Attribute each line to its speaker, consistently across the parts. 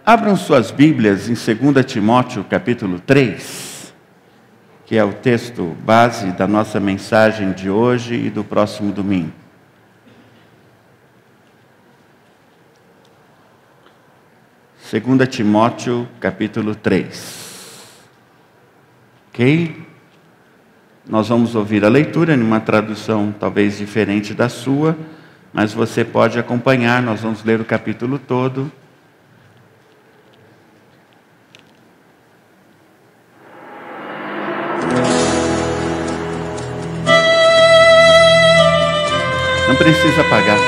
Speaker 1: Abram suas Bíblias em 2 Timóteo, capítulo 3, que é o texto base da nossa mensagem de hoje e do próximo domingo. Segunda Timóteo, capítulo 3. Ok? Nós vamos ouvir a leitura em uma tradução talvez diferente da sua, mas você pode acompanhar. Nós vamos ler o capítulo todo. Não precisa apagar.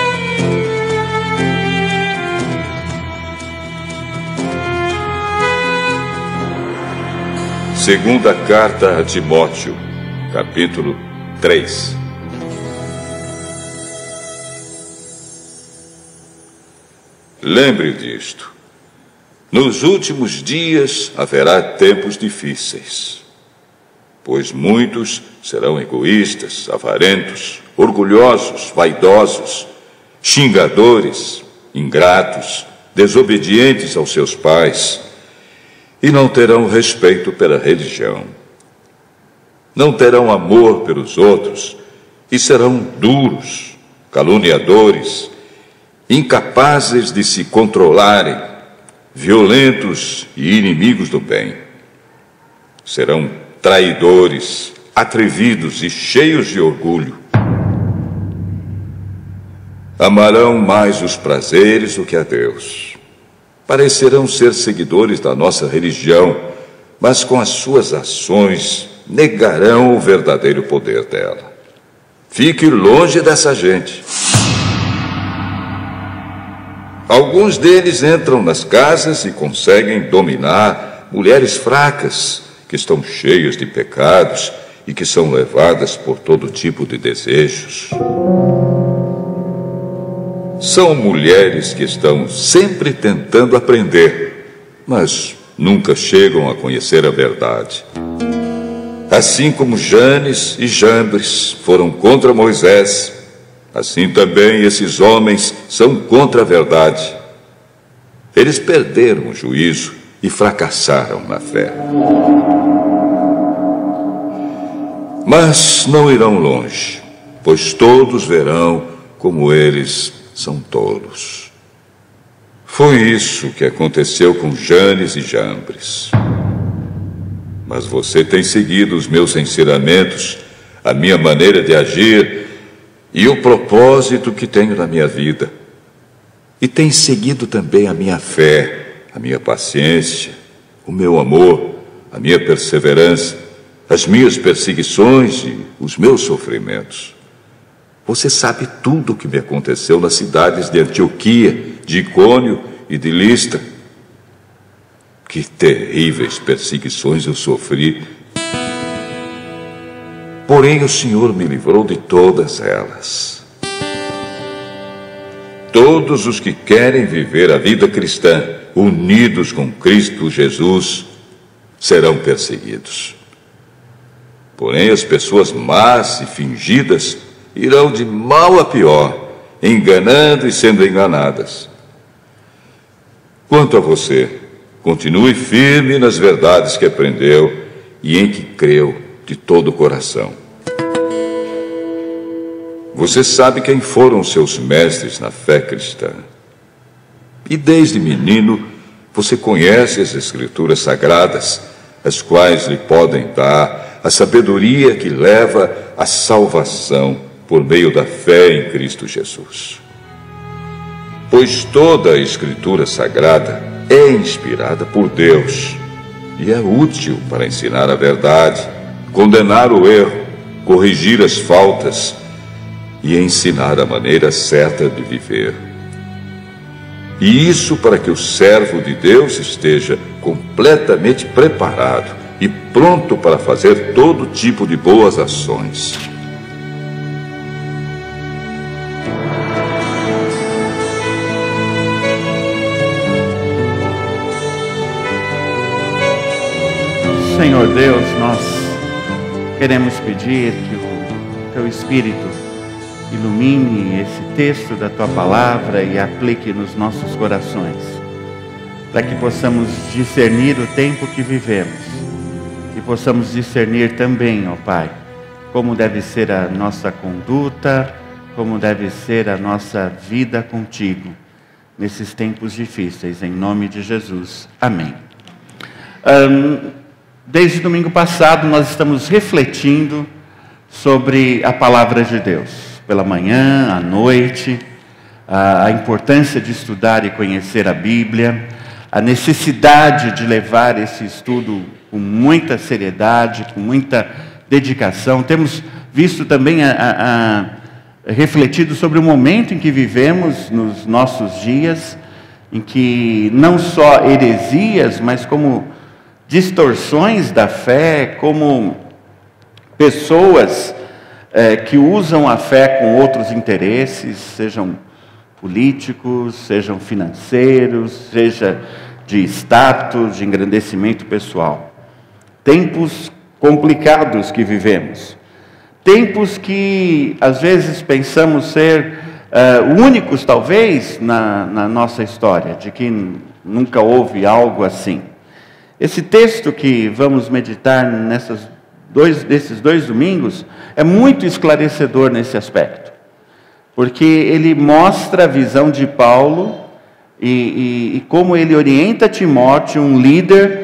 Speaker 2: Segunda carta a Timóteo, capítulo 3. Lembre disto: nos últimos dias haverá tempos difíceis, pois muitos serão egoístas, avarentos, orgulhosos, vaidosos, xingadores, ingratos, desobedientes aos seus pais, e não terão respeito pela religião. Não terão amor pelos outros e serão duros, caluniadores, incapazes de se controlarem, violentos e inimigos do bem. Serão traidores, atrevidos e cheios de orgulho. Amarão mais os prazeres do que a Deus. Parecerão ser seguidores da nossa religião, mas com as suas ações negarão o verdadeiro poder dela. Fique longe dessa gente. Alguns deles entram nas casas e conseguem dominar mulheres fracas, que estão cheias de pecados e que são levadas por todo tipo de desejos. São mulheres que estão sempre tentando aprender, mas nunca chegam a conhecer a verdade. Assim como Janes e Jambres foram contra Moisés, assim também esses homens são contra a verdade. Eles perderam o juízo e fracassaram na fé. Mas não irão longe, pois todos verão como eles são tolos. Foi isso que aconteceu com Janes e Jambres. Mas você tem seguido os meus ensinamentos, a minha maneira de agir e o propósito que tenho na minha vida. E tem seguido também a minha fé, a minha paciência, o meu amor, a minha perseverança, as minhas perseguições e os meus sofrimentos. Você sabe tudo o que me aconteceu nas cidades de Antioquia, de Icônio e de Listra. Que terríveis perseguições eu sofri. Porém, o Senhor me livrou de todas elas. Todos os que querem viver a vida cristã, unidos com Cristo Jesus, serão perseguidos. Porém, as pessoas más e fingidas irão de mal a pior, enganando e sendo enganadas. Quanto a você, continue firme nas verdades que aprendeu e em que creu de todo o coração. Você sabe quem foram seus mestres na fé cristã. E desde menino, você conhece as Escrituras Sagradas, as quais lhe podem dar a sabedoria que leva à salvação por meio da fé em Cristo Jesus. Pois toda a Escritura Sagrada é inspirada por Deus e é útil para ensinar a verdade, condenar o erro, corrigir as faltas e ensinar a maneira certa de viver. E isso para que o servo de Deus esteja completamente preparado e pronto para fazer todo tipo de boas ações.
Speaker 1: Senhor Deus, nós queremos pedir que o Teu Espírito ilumine esse texto da Tua Palavra e aplique nos nossos corações. para que possamos discernir o tempo que vivemos e possamos discernir também, ó Pai, como deve ser a nossa conduta, como deve ser a nossa vida contigo nesses tempos difíceis, em nome de Jesus. Amém. Desde domingo passado nós estamos refletindo sobre a palavra de Deus, pela manhã, à noite, a importância de estudar e conhecer a Bíblia, a necessidade de levar esse estudo com muita seriedade, com muita dedicação. Temos visto também refletido sobre o momento em que vivemos nos nossos dias, em que não só heresias, mas como distorções da fé, como pessoas que usam a fé com outros interesses, sejam políticos, sejam financeiros, seja de status, de engrandecimento pessoal. Tempos complicados que vivemos. Tempos que, às vezes, pensamos ser únicos, talvez, na nossa história, de que nunca houve algo assim. Esse texto que vamos meditar nesses dois domingos é muito esclarecedor nesse aspecto, porque ele mostra a visão de Paulo e como ele orienta Timóteo, um líder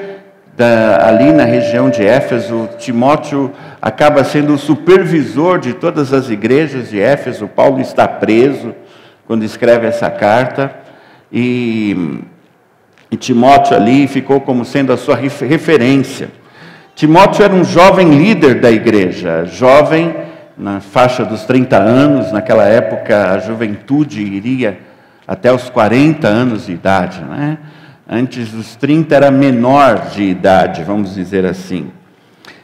Speaker 1: ali na região de Éfeso. Timóteo acaba sendo o supervisor de todas as igrejas de Éfeso. Paulo está preso quando escreve essa carta, e Timóteo ali ficou como sendo a sua referência. Timóteo era um jovem líder da igreja, jovem na faixa dos 30 anos, naquela época a juventude iria até os 40 anos de idade, né? Antes dos 30 era menor de idade, vamos dizer assim.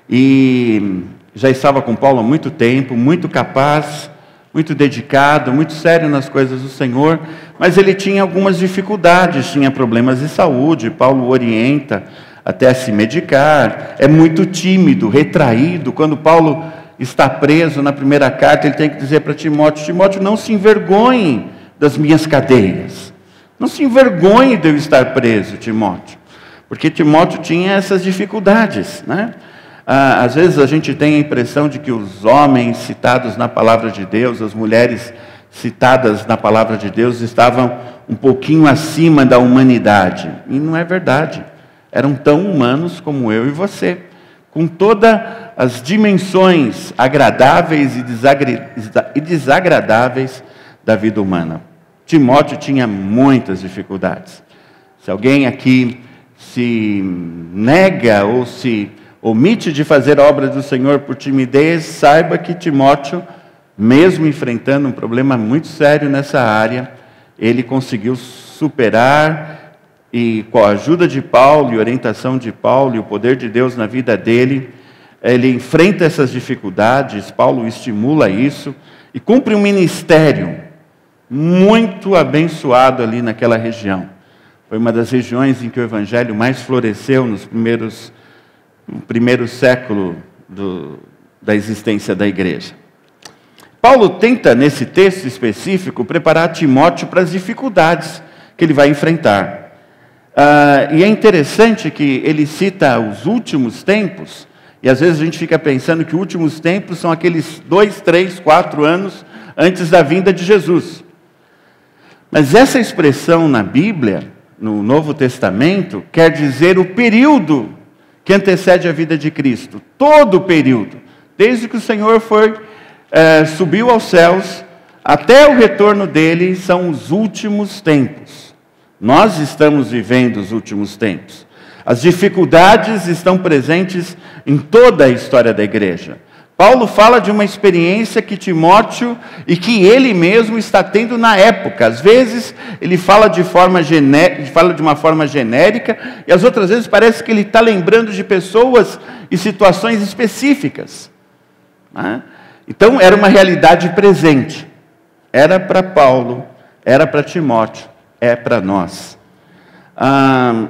Speaker 1: E já estava com Paulo há muito tempo, muito capaz, muito dedicado, muito sério nas coisas do Senhor, mas ele tinha algumas dificuldades, tinha problemas de saúde. Paulo o orienta até a se medicar, é muito tímido, retraído. Quando Paulo está preso na primeira carta, ele tem que dizer para Timóteo: Timóteo, não se envergonhe das minhas cadeias. Não se envergonhe de eu estar preso, Timóteo. Porque Timóteo tinha essas dificuldades, né? Às vezes a gente tem a impressão de que os homens citados na palavra de Deus, as mulheres citadas na palavra de Deus, estavam um pouquinho acima da humanidade. E não é verdade. Eram tão humanos como eu e você, com todas as dimensões agradáveis e desagradáveis da vida humana. Timóteo tinha muitas dificuldades. Se alguém aqui se nega ou se omite de fazer a obra do Senhor por timidez, saiba que Timóteo, mesmo enfrentando um problema muito sério nessa área, ele conseguiu superar, e com a ajuda de Paulo e orientação de Paulo e o poder de Deus na vida dele, ele enfrenta essas dificuldades. Paulo estimula isso e cumpre um ministério muito abençoado ali naquela região. Foi uma das regiões em que o evangelho mais floresceu no primeiro século da existência da igreja. Paulo tenta, nesse texto específico, preparar Timóteo para as dificuldades que ele vai enfrentar. E é interessante que ele cita os últimos tempos, e às vezes a gente fica pensando que os últimos tempos são aqueles 2, 3, 4 anos antes da vinda de Jesus. Mas essa expressão na Bíblia, no Novo Testamento, quer dizer o período que antecede a vida de Cristo. Todo o período, desde que o Senhor subiu aos céus, até o retorno dele, são os últimos tempos. Nós estamos vivendo os últimos tempos. As dificuldades estão presentes em toda a história da igreja. Paulo fala de uma experiência que Timóteo e que ele mesmo está tendo na época. Às vezes ele fala de uma forma genérica, e as outras vezes parece que ele está lembrando de pessoas e situações específicas. Então era uma realidade presente. Era para Paulo, era para Timóteo, é para nós.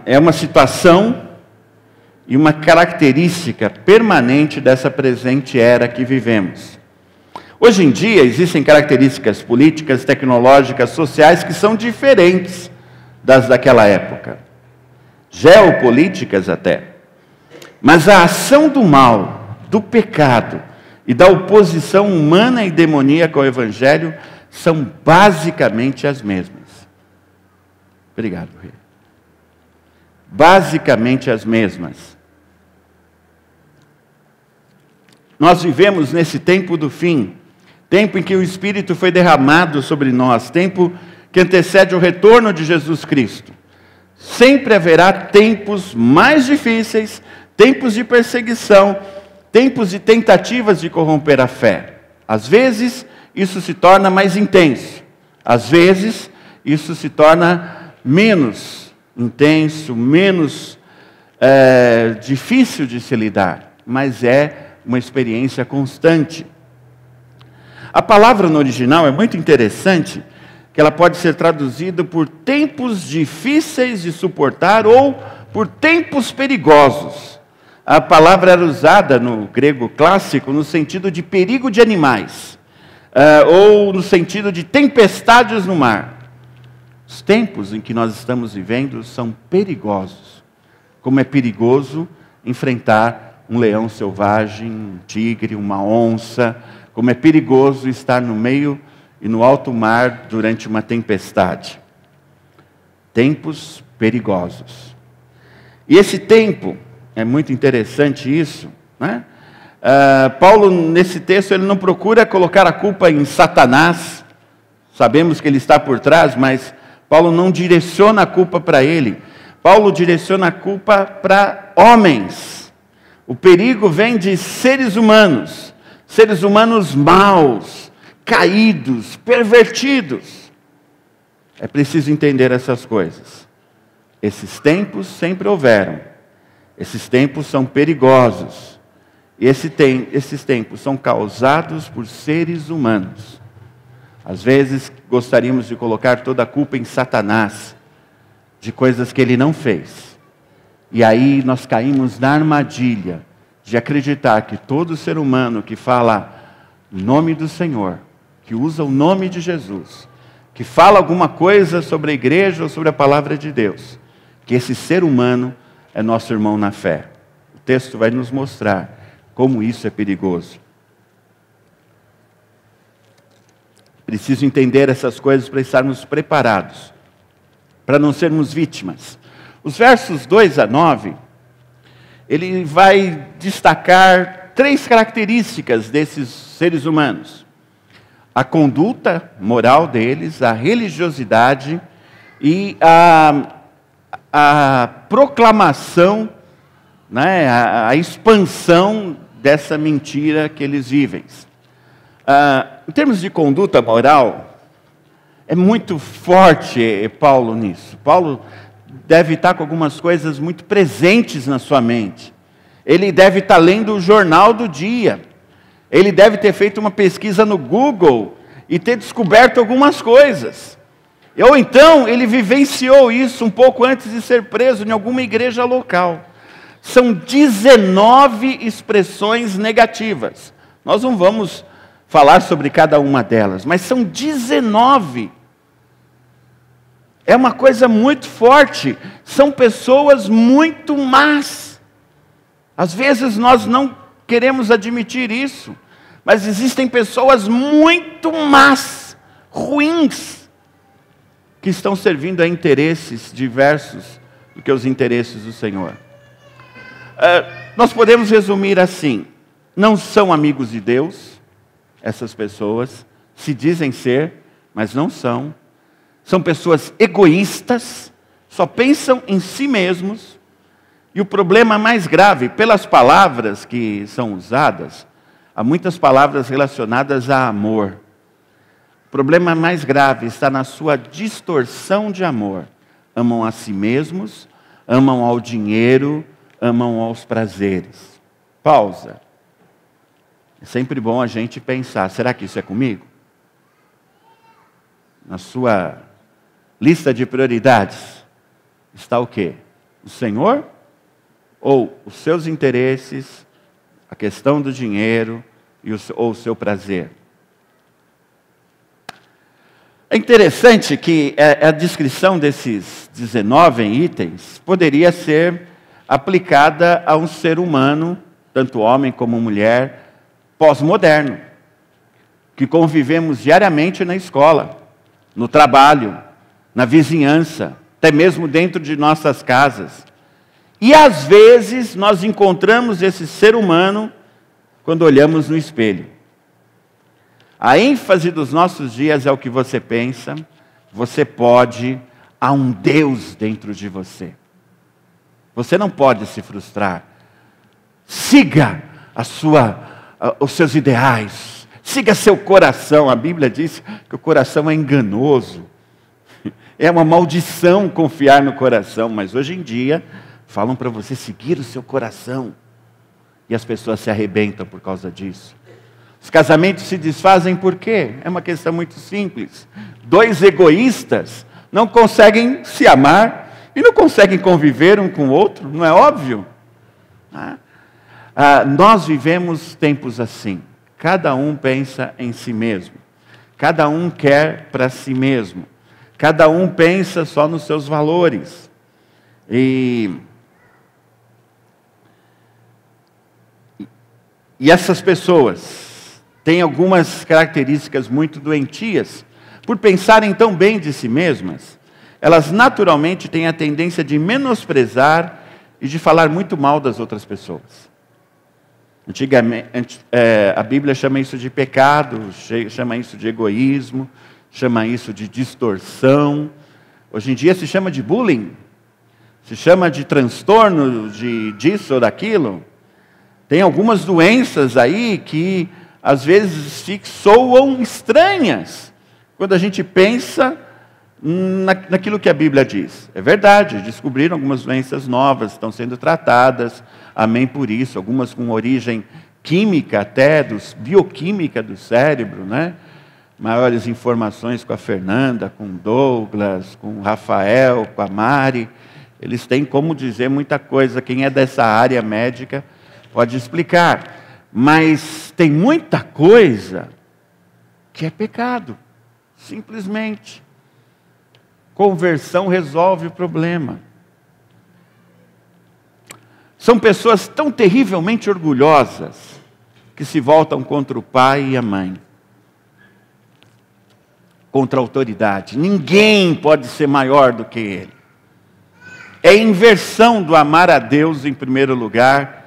Speaker 1: É uma situação e uma característica permanente dessa presente era que vivemos. Hoje em dia existem características políticas, tecnológicas, sociais que são diferentes das daquela época. geopolíticas até. Mas a ação do mal, do pecado e da oposição humana e demoníaca ao Evangelho são basicamente as mesmas. Obrigado, Rei. Basicamente as mesmas. Nós vivemos nesse tempo do fim, tempo em que o Espírito foi derramado sobre nós, tempo que antecede o retorno de Jesus Cristo. Sempre haverá tempos mais difíceis, tempos de perseguição, tempos de tentativas de corromper a fé. Às vezes, isso se torna mais intenso. Às vezes, isso se torna menos intenso, menos difícil de se lidar. Mas é uma experiência constante. A palavra no original é muito interessante, que ela pode ser traduzida por tempos difíceis de suportar ou por tempos perigosos. A palavra era usada no grego clássico no sentido de perigo de animais, ou no sentido de tempestades no mar. Os tempos em que nós estamos vivendo são perigosos, como é perigoso enfrentar um leão selvagem, um tigre, uma onça, como é perigoso estar no meio e no alto mar durante uma tempestade. Tempos perigosos. E esse tempo, é muito interessante isso, né? Paulo, nesse texto, ele não procura colocar a culpa em Satanás. Sabemos que ele está por trás, mas Paulo não direciona a culpa para ele. Paulo direciona a culpa para homens. O perigo vem de seres humanos maus, caídos, pervertidos. É preciso entender essas coisas. Esses tempos sempre houveram. Esses tempos são perigosos. E esses tempos são causados por seres humanos. Às vezes gostaríamos de colocar toda a culpa em Satanás, de coisas que ele não fez. E aí nós caímos na armadilha de acreditar que todo ser humano que fala o nome do Senhor, que usa o nome de Jesus, que fala alguma coisa sobre a igreja ou sobre a palavra de Deus, que esse ser humano é nosso irmão na fé. O texto vai nos mostrar como isso é perigoso. Preciso entender essas coisas para estarmos preparados, para não sermos vítimas. Os versos 2 a 9, ele vai destacar 3 características desses seres humanos. A conduta moral deles, a religiosidade e a proclamação, né, a expansão dessa mentira que eles vivem. Em termos de conduta moral, é muito forte Paulo nisso. Paulo deve estar com algumas coisas muito presentes na sua mente. Ele deve estar lendo o jornal do dia. Ele deve ter feito uma pesquisa no Google e ter descoberto algumas coisas. Ou então, ele vivenciou isso um pouco antes de ser preso em alguma igreja local. São 19 expressões negativas. Nós não vamos falar sobre cada uma delas, mas são 19. É uma coisa muito forte. São pessoas muito más. Às vezes nós não queremos admitir isso, mas existem pessoas muito más, ruins, que estão servindo a interesses diversos do que os interesses do Senhor. Nós podemos resumir assim: não são amigos de Deus, essas pessoas, se dizem ser, mas não são. São pessoas egoístas, só pensam em si mesmos. E o problema mais grave, pelas palavras que são usadas, há muitas palavras relacionadas a amor. O problema mais grave está na sua distorção de amor. Amam a si mesmos, amam ao dinheiro, amam aos prazeres. Pausa. É sempre bom a gente pensar, será que isso é comigo? Na sua lista de prioridades está o quê? O Senhor ou os seus interesses, a questão do dinheiro ou o seu prazer? É interessante que a descrição desses 19 itens poderia ser aplicada a um ser humano, tanto homem como mulher, pós-moderno, que convivemos diariamente na escola, no trabalho, na vizinhança, até mesmo dentro de nossas casas. E às vezes nós encontramos esse ser humano quando olhamos no espelho. A ênfase dos nossos dias é o que você pensa, você pode, há um Deus dentro de você. Você não pode se frustrar. Siga os seus ideais, siga seu coração. A Bíblia diz que o coração é enganoso. É uma maldição confiar no coração, mas hoje em dia falam para você seguir o seu coração. E as pessoas se arrebentam por causa disso. Os casamentos se desfazem por quê? É uma questão muito simples. 2 egoístas não conseguem se amar e não conseguem conviver um com o outro, não é óbvio? Nós vivemos tempos assim. Cada um pensa em si mesmo. Cada um quer para si mesmo. Cada um pensa só nos seus valores. E essas pessoas têm algumas características muito doentias. Por pensarem tão bem de si mesmas, elas naturalmente têm a tendência de menosprezar e de falar muito mal das outras pessoas. Antigamente, a Bíblia chama isso de pecado, chama isso de egoísmo, chama isso de distorção. Hoje em dia se chama de bullying, se chama de transtorno disso ou daquilo. Tem algumas doenças aí que às vezes soam estranhas quando a gente pensa naquilo que a Bíblia diz. É verdade, descobriram algumas doenças novas, estão sendo tratadas, amém por isso, algumas com origem química até, bioquímica do cérebro, né? Maiores informações com a Fernanda, com o Douglas, com o Rafael, com a Mari. Eles têm como dizer muita coisa, quem é dessa área médica pode explicar. Mas tem muita coisa que é pecado, simplesmente. Conversão resolve o problema. São pessoas tão terrivelmente orgulhosas que se voltam contra o pai e a mãe. Contra a autoridade. Ninguém pode ser maior do que ele. É a inversão do amar a Deus em primeiro lugar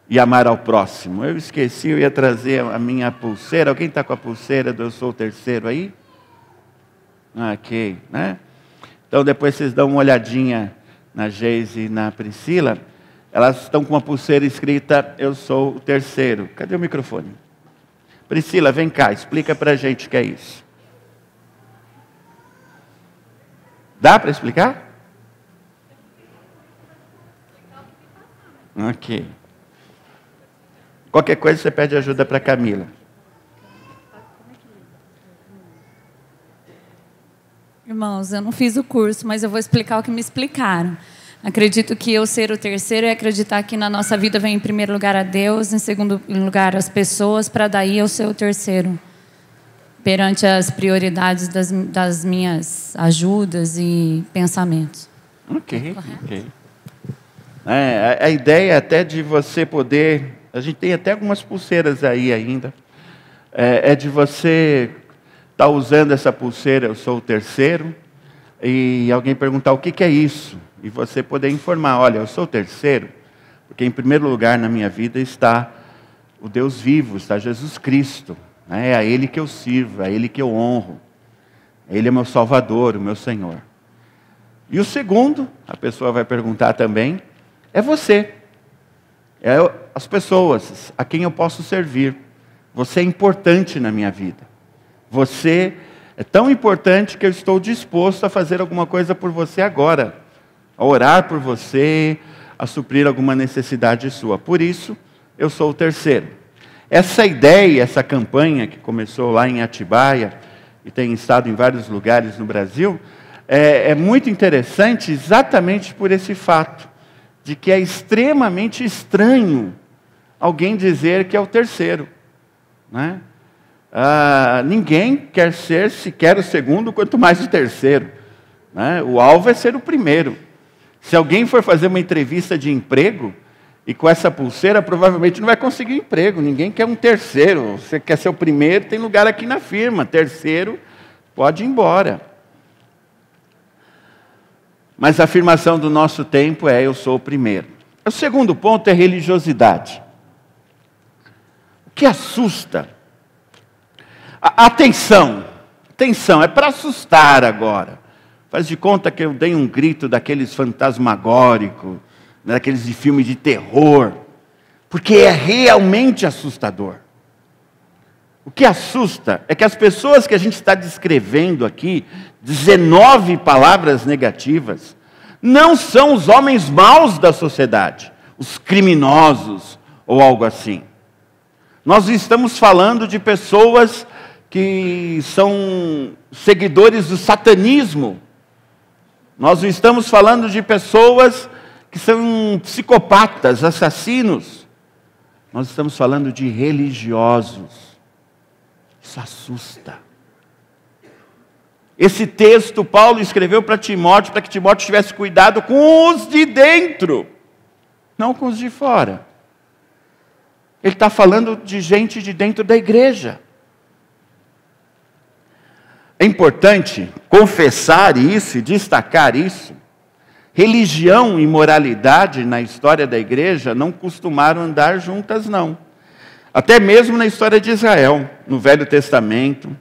Speaker 1: e amar ao próximo. Eu esqueci, eu ia trazer a minha pulseira. Alguém está com a pulseira do Eu Sou o Terceiro aí? Ok, né? Então depois vocês dão uma olhadinha na Geise e na Priscila. Elas estão com uma pulseira escrita Eu Sou o Terceiro. Cadê o microfone? Priscila, vem cá, explica para a gente o que é isso. Dá para explicar? Ok. Qualquer coisa você pede ajuda para a Camila.
Speaker 3: Irmãos, eu não fiz o curso, mas eu vou explicar o que me explicaram. Acredito que eu ser o terceiro é acreditar que na nossa vida vem em primeiro lugar a Deus, em segundo lugar as pessoas, para daí eu ser o terceiro. Perante as prioridades das minhas ajudas e pensamentos.
Speaker 1: Ok. A ideia até de você poder... A gente tem até algumas pulseiras aí ainda. É de você estar usando essa pulseira, Eu Sou o Terceiro, e alguém perguntar o que é isso. E você poder informar, olha, eu sou o terceiro, porque em primeiro lugar na minha vida está o Deus vivo, está Jesus Cristo. É a Ele que eu sirvo, é a Ele que eu honro. Ele é meu Salvador, o meu Senhor. E o segundo, a pessoa vai perguntar também, é você. É as pessoas a quem eu posso servir. Você é importante na minha vida. Você é tão importante que eu estou disposto a fazer alguma coisa por você agora. A orar por você, a suprir alguma necessidade sua. Por isso, eu sou o terceiro. Essa ideia, essa campanha que começou lá em Atibaia e tem estado em vários lugares no Brasil, é muito interessante exatamente por esse fato, de que é extremamente estranho alguém dizer que é o terceiro, né? ninguém quer ser sequer o segundo, quanto mais o terceiro. Né? O alvo é ser o primeiro. Se alguém for fazer uma entrevista de emprego, e com essa pulseira, provavelmente não vai conseguir emprego. Ninguém quer um terceiro. Você quer ser o primeiro, tem lugar aqui na firma. Terceiro, pode ir embora. Mas a afirmação do nosso tempo é: eu sou o primeiro. O segundo ponto é religiosidade. O que assusta? Atenção, é para assustar agora. Faz de conta que eu dei um grito daqueles fantasmagóricos, daqueles de filme de terror, porque é realmente assustador. O que assusta é que as pessoas que a gente está descrevendo aqui, 19 palavras negativas, não são os homens maus da sociedade, os criminosos ou algo assim. Nós estamos falando de pessoas que são seguidores do satanismo. Nós estamos falando de pessoas que são psicopatas, assassinos. Nós estamos falando de religiosos. Isso assusta. Esse texto Paulo escreveu para Timóteo, para que Timóteo tivesse cuidado com os de dentro, não com os de fora. Ele está falando de gente de dentro da igreja. É importante confessar isso e destacar isso. Religião e moralidade na história da igreja não costumaram andar juntas, não. Até mesmo na história de Israel, no Velho Testamento,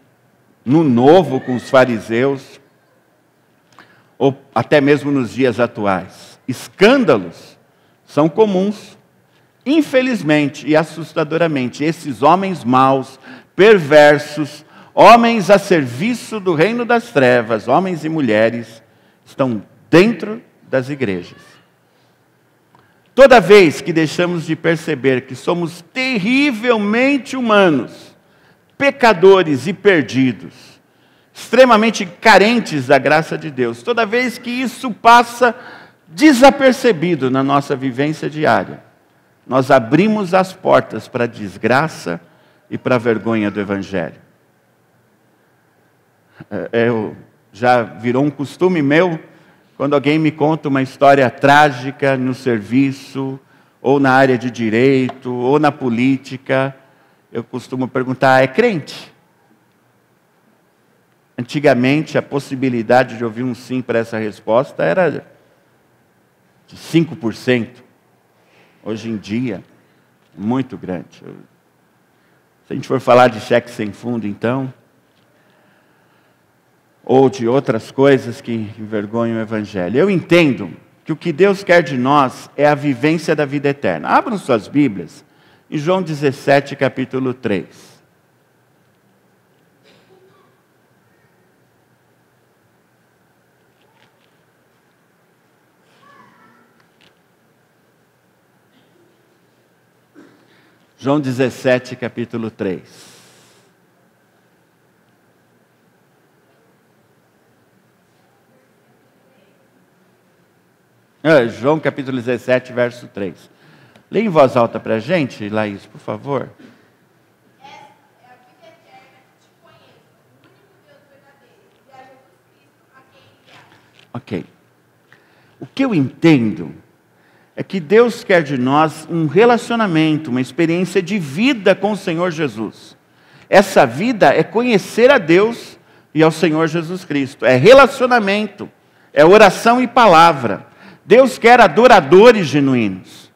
Speaker 1: no Novo com os fariseus, ou até mesmo nos dias atuais. Escândalos são comuns. Infelizmente e assustadoramente, esses homens maus, perversos, homens a serviço do reino das trevas, homens e mulheres, estão dentro das igrejas. Toda vez que deixamos de perceber que somos terrivelmente humanos, pecadores e perdidos, extremamente carentes da graça de Deus, toda vez que isso passa desapercebido na nossa vivência diária, nós abrimos as portas para a desgraça e para a vergonha do Evangelho. Já virou um costume meu, quando alguém me conta uma história trágica no serviço, ou na área de direito, ou na política, eu costumo perguntar: é crente? Antigamente, a possibilidade de ouvir um sim para essa resposta era de 5%. Hoje em dia, muito grande. Se a gente for falar de cheque sem fundo, então, ou de outras coisas que envergonham o Evangelho. Eu entendo que o que Deus quer de nós é a vivência da vida eterna. Abram suas Bíblias em João 17, capítulo 3. João 17, capítulo 3. João capítulo 17, verso 3. Leia em voz alta para a gente, Laís, por favor.
Speaker 4: Essa é a vida eterna que te conheça, o único Deus verdadeiro, e a Jesus Cristo a quem enviaste.
Speaker 1: Ok. O que eu entendo é que Deus quer de nós um relacionamento, uma experiência de vida com o Senhor Jesus. Essa vida é conhecer a Deus e ao Senhor Jesus Cristo. É relacionamento, é oração e palavra. Deus quer adoradores genuínos.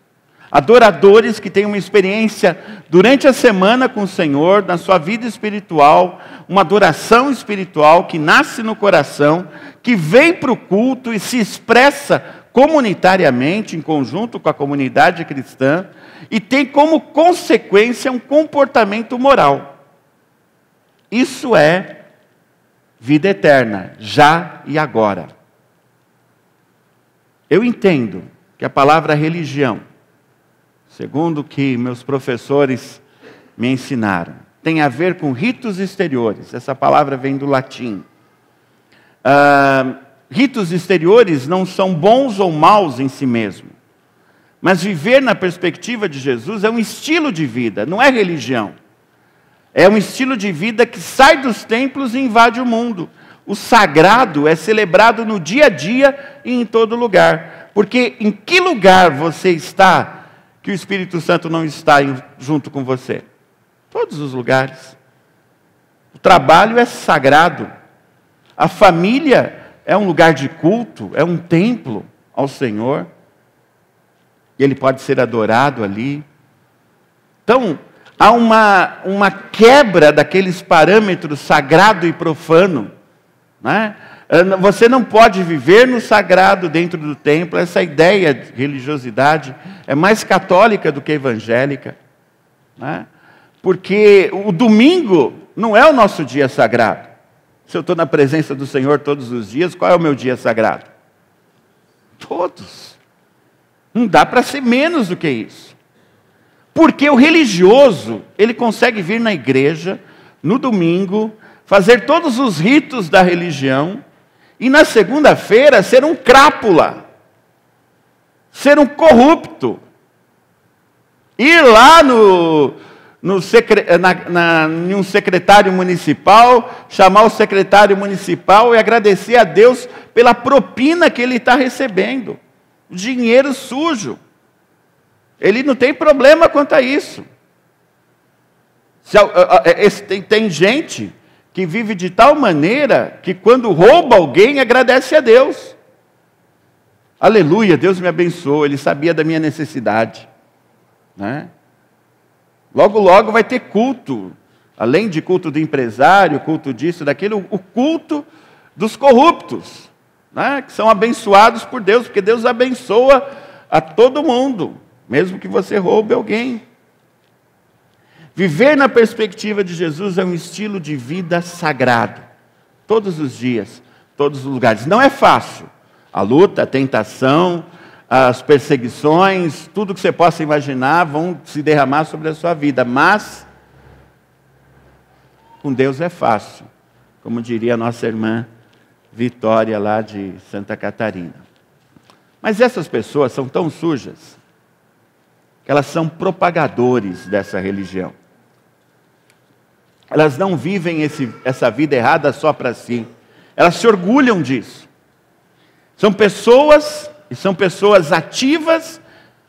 Speaker 1: Adoradores que têm uma experiência durante a semana com o Senhor, na sua vida espiritual, uma adoração espiritual que nasce no coração, que vem para o culto e se expressa comunitariamente, em conjunto com a comunidade cristã, e tem como consequência um comportamento moral. Isso é vida eterna, já e agora. Eu entendo que a palavra religião, segundo o que meus professores me ensinaram, tem a ver com ritos exteriores. Essa palavra vem do latim. Ritos exteriores não são bons ou maus em si mesmo. Mas viver na perspectiva de Jesus é um estilo de vida, não é religião. É um estilo de vida que sai dos templos e invade o mundo. O sagrado é celebrado no dia a dia e em todo lugar. Porque em que lugar você está que o Espírito Santo não está junto com você? Todos os lugares. O trabalho é sagrado. A família é um lugar de culto, é um templo ao Senhor. E Ele pode ser adorado ali. Então, há uma quebra daqueles parâmetros sagrado e profano. Né? Você não pode viver no sagrado dentro do templo. Essa ideia de religiosidade é mais católica do que evangélica. Né? Porque o domingo não é o nosso dia sagrado. Se eu estou na presença do Senhor todos os dias, qual é o meu dia sagrado? Todos. Não dá para ser menos do que isso. Porque o religioso, ele consegue vir na igreja, no domingo, fazer todos os ritos da religião, e na segunda-feira ser um crápula, ser um corrupto, ir lá em um secretário municipal, chamar o secretário municipal e agradecer a Deus pela propina que ele está recebendo. Dinheiro sujo. Ele não tem problema quanto a isso. Tem gente que vive de tal maneira que quando rouba alguém, agradece a Deus. Aleluia, Deus me abençoou, Ele sabia da minha necessidade. Né? Logo, logo vai ter culto. Além de culto do empresário, culto disso, daquilo, o culto dos corruptos. Né? Que são abençoados por Deus, porque Deus abençoa a todo mundo. Mesmo que você roube alguém. Viver na perspectiva de Jesus é um estilo de vida sagrado. Todos os dias, todos os lugares. Não é fácil. A luta, a tentação, as perseguições, tudo que você possa imaginar vão se derramar sobre a sua vida. Mas, com Deus é fácil. Como diria a nossa irmã Vitória, lá de Santa Catarina. Mas essas pessoas são tão sujas que elas são propagadores dessa religião. Elas não vivem essa vida errada só para si. Elas se orgulham disso. São pessoas, e são pessoas ativas,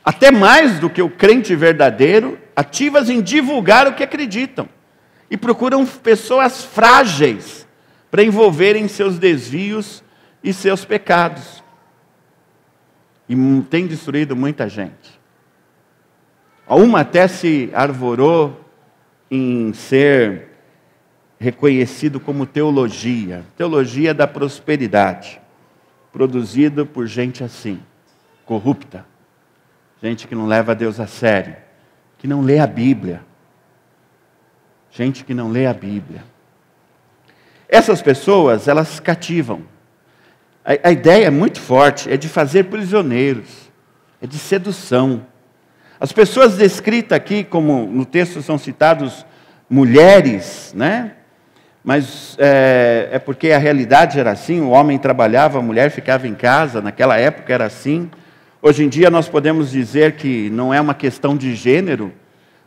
Speaker 1: até mais do que o crente verdadeiro, ativas em divulgar o que acreditam. E procuram pessoas frágeis para envolverem seus desvios e seus pecados. E tem destruído muita gente. Uma até se arvorou em ser reconhecido como teologia da prosperidade, produzido por gente assim, corrupta, gente que não leva Deus a sério, que não lê a Bíblia, gente que não lê a Bíblia. Essas pessoas, elas cativam. A ideia é muito forte, é de fazer prisioneiros, é de sedução. As pessoas descritas aqui, como no texto são citados mulheres, né? Mas é porque a realidade era assim, o homem trabalhava, a mulher ficava em casa, naquela época era assim. Hoje em dia nós podemos dizer que não é uma questão de gênero,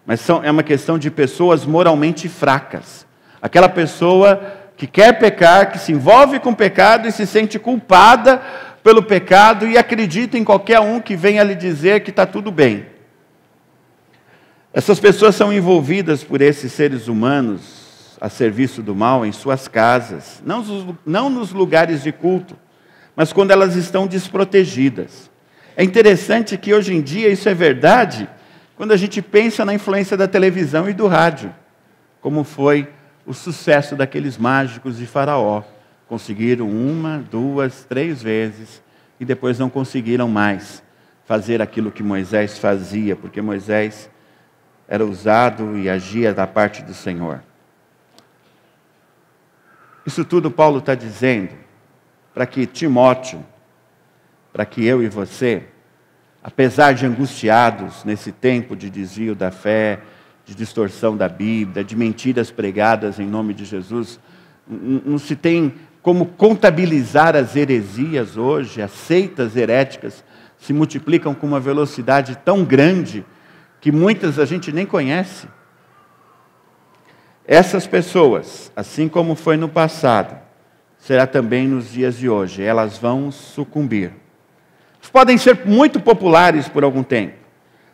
Speaker 1: mas é uma questão de pessoas moralmente fracas. Aquela pessoa que quer pecar, que se envolve com o pecado e se sente culpada pelo pecado e acredita em qualquer um que venha lhe dizer que está tudo bem. Essas pessoas são envolvidas por esses seres humanos a serviço do mal em suas casas, não nos lugares de culto, mas quando elas estão desprotegidas. É interessante que hoje em dia isso é verdade quando a gente pensa na influência da televisão e do rádio, como foi o sucesso daqueles mágicos de Faraó. Conseguiram 1, 2, 3 vezes e depois não conseguiram mais fazer aquilo que Moisés fazia, porque Moisés era usado e agia da parte do Senhor. Isso tudo Paulo está dizendo para que Timóteo, para que eu e você, apesar de angustiados nesse tempo de desvio da fé, de distorção da Bíblia, de mentiras pregadas em nome de Jesus, não se tem como contabilizar as heresias hoje, as seitas heréticas se multiplicam com uma velocidade tão grande que muitas a gente nem conhece. Essas pessoas, assim como foi no passado, será também nos dias de hoje. Elas vão sucumbir. Podem ser muito populares por algum tempo,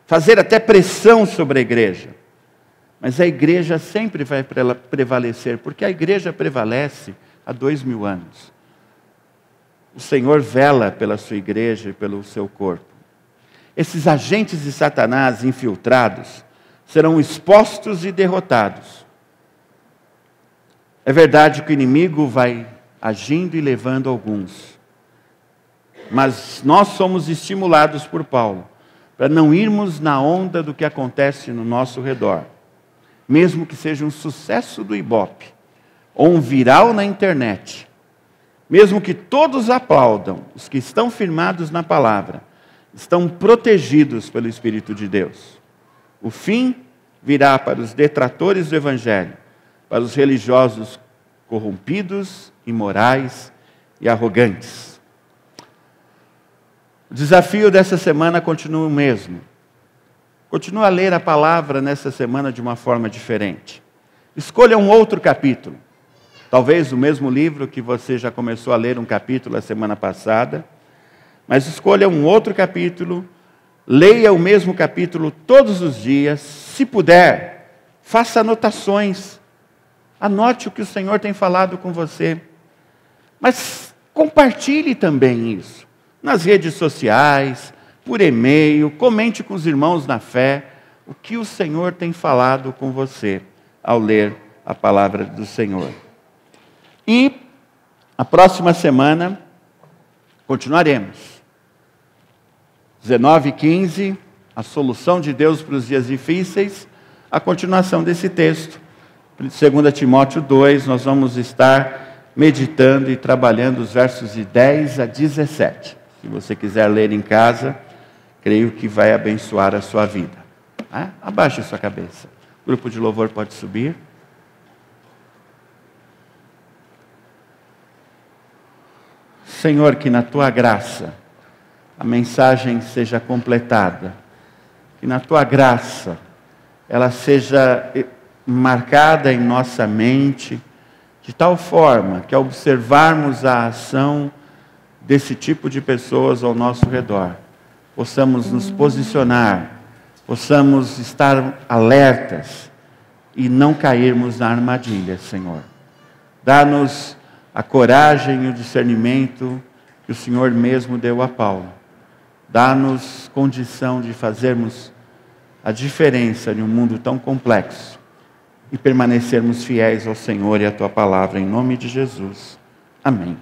Speaker 1: fazer até pressão sobre a igreja. Mas a igreja sempre vai prevalecer, porque a igreja prevalece há 2000 anos. O Senhor vela pela sua igreja e pelo seu corpo. Esses agentes de Satanás infiltrados serão expostos e derrotados. É verdade que o inimigo vai agindo e levando alguns. Mas nós somos estimulados por Paulo para não irmos na onda do que acontece no nosso redor. Mesmo que seja um sucesso do Ibope, ou um viral na internet, mesmo que todos aplaudam, os que estão firmados na palavra, estão protegidos pelo Espírito de Deus. O fim virá para os detratores do Evangelho, para os religiosos corrompidos, imorais e arrogantes. O desafio dessa semana continua o mesmo. Continua a ler a palavra nessa semana de uma forma diferente. Escolha um outro capítulo. Talvez o mesmo livro que você já começou a ler um capítulo a semana passada. Mas escolha um outro capítulo. Leia o mesmo capítulo todos os dias. Se puder, faça anotações. Anote o que o Senhor tem falado com você. Mas compartilhe também isso. Nas redes sociais, por e-mail, comente com os irmãos na fé o que o Senhor tem falado com você ao ler a palavra do Senhor. E a próxima semana continuaremos. 19:15, a solução de Deus para os dias difíceis, a continuação desse texto. 2 Timóteo 2, nós vamos estar meditando e trabalhando os versos de 10 a 17. Se você quiser ler em casa, creio que vai abençoar a sua vida. Abaixe a sua cabeça. O grupo de louvor pode subir. Senhor, que na Tua graça a mensagem seja completada. Que na Tua graça ela seja marcada em nossa mente, de tal forma que ao observarmos a ação desse tipo de pessoas ao nosso redor, possamos nos posicionar, possamos estar alertas e não cairmos na armadilha, Senhor. Dá-nos a coragem e o discernimento que o Senhor mesmo deu a Paulo. Dá-nos condição de fazermos a diferença em um mundo tão complexo e permanecermos fiéis ao Senhor e à Tua palavra, em nome de Jesus. Amém.